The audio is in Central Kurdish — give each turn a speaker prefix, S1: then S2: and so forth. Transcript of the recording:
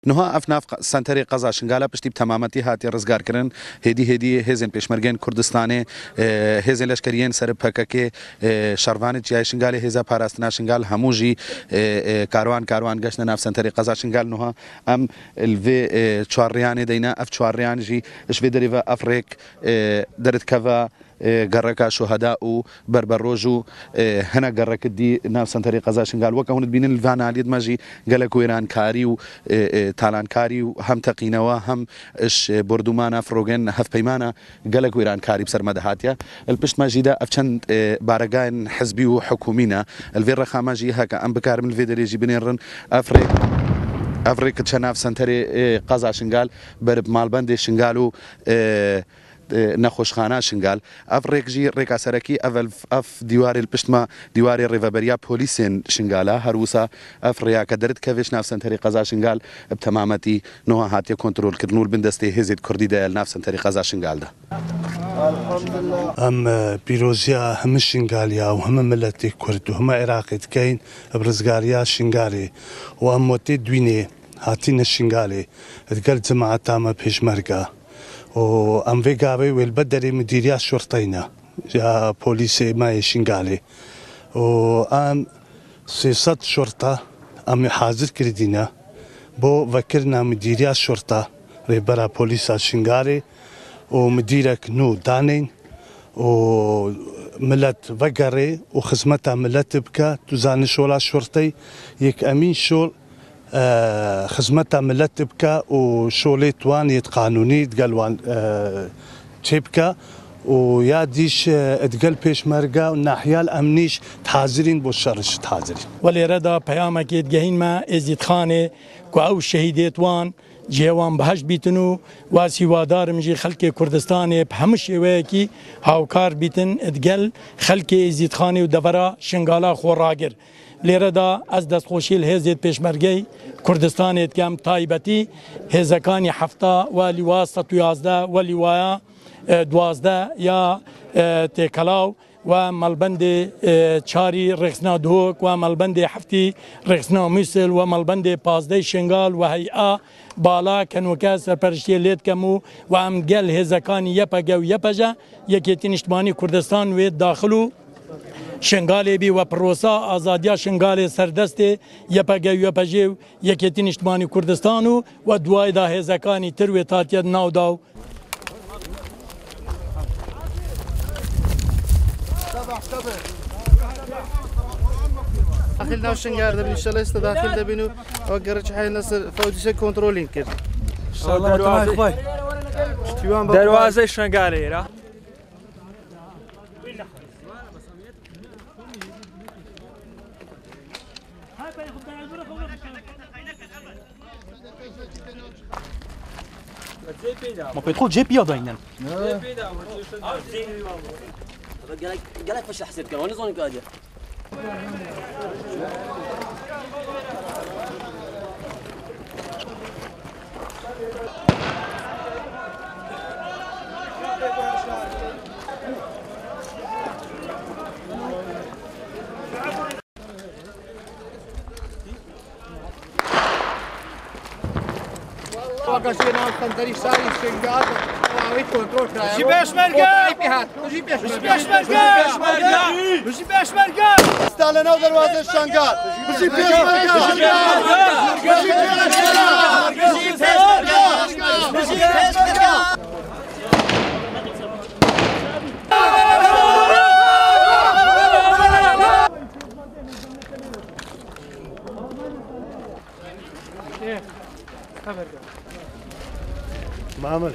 S1: نها افناف سنتری قزا شنگالا پشتی تمامتی هاتی رزگار کردن هدی هزین پیشمرگین کردستانی هزین لشکریین سر پکک شروان جای شنگال هزا پاراستنا شنگال هموجی کاروان گشت ناف سنتری قزا شنگال نها ام الوی چواریان دینا اف چواریان جی اشوی دریوا افریق درت کوا قرك شهداء وبربروجو هنا قرك دي ناف سنتري قزاشن قال وكهون بين الفانا على ماجي قالك ويران كاري و تالان كاري وهم تقينوا هم اش بردومانا فروجن هف بيمانا قالك ويران كاري بسر مدهاتيا البشت ماجي دا افشن بارقان حزبي وحكومينا الفيرا خاماجي هكا ام بكار من الفيدري جي بنيرن افريق تشناف سنتري قزاشن قال برب مالبندي شنقالو نخوشخانه شنگال اف ریکجی ریکا سرکی اف دیواری الپشتما دیواری ریفابریا پولیسین شنگالا هروسا اف ریا کدرت کفش نفس سنتری قزا شنگال بتمامتی نوها هاتي کنترل کردنول بندسته هزید کردی دال نفس سنتری قزا شنگال ده
S2: ام بيروزيا هم شنغاليا وهم ملتي كرد وهم عراقي كاين برزغاريا شنغالي واموتي دويني هاتين الشنغالي تقال جماعه تامه بيشمرقه وام فيغابي والبدري مديريا شرطينا يا بوليسي ما شنغالي وام سياسات شرطه ام حاضر كردينا بو فكرنا مديريا الشرطه ريبرا بوليسا شنغالي ومديرك نو دانين وملت فقري وخزمتها ملت بكا تزاني شولا شرطي يك امين شول خزمتها ملت بكا وشولي تواني قانوني تقلوان تشيبكا ويا ديش تقل بيش مرقا والناحية الأمنيش تحاضرين بالشرش تحاضرين
S3: ولي ردا بيامك يتجهين ما ازيد خاني كو شهيدات وان جيوان بهش بيتنو واسي وادار مجي خلق كردستاني بهمش ويكي هاوكار بيتن اتقل خلق ازيد خاني ودفرا شنغالا خوراقر ليردا از دست خوشي الهزيد بيشمرگي كردستاني اتكام طايبتي هزكاني حفتا ولواء 111 ولواء 12 يا تكلاو ومالبند چاري رخصنا دوك ومالبند حفتي رخصنا مثل ومالبند 15 شنغال وهيئة بالا كانوا سرپرشتي ليت كمو وام قال هزكاني يبقى ويبجا يكيتين اجتماعي كردستان ويد داخلو شنغالي بي وبروسا ازاديا شنغالي سردستي يبقى ويبجي يكيتين اجتماعي كردستانو ودواي دا هزكاني تروي تاتيا ناو داو
S4: داخل ناو شنغار دبن ان شاء الله داخل دبنو وقرج حي نصر فودي كنترولين كده
S5: ان شاء الله دروازه شنغاري را
S6: ما بيدخل جي بي ضاينن
S7: قالك فش حسيت كان وانا زوني قاعده
S4: وقاسين سنتري ساري شنغال وعويد كنترول كرايا
S5: جي بيشمرقا
S4: جي
S5: بيشمرقا
S4: استعلنوا دروازة شنغال جي
S2: ما عمل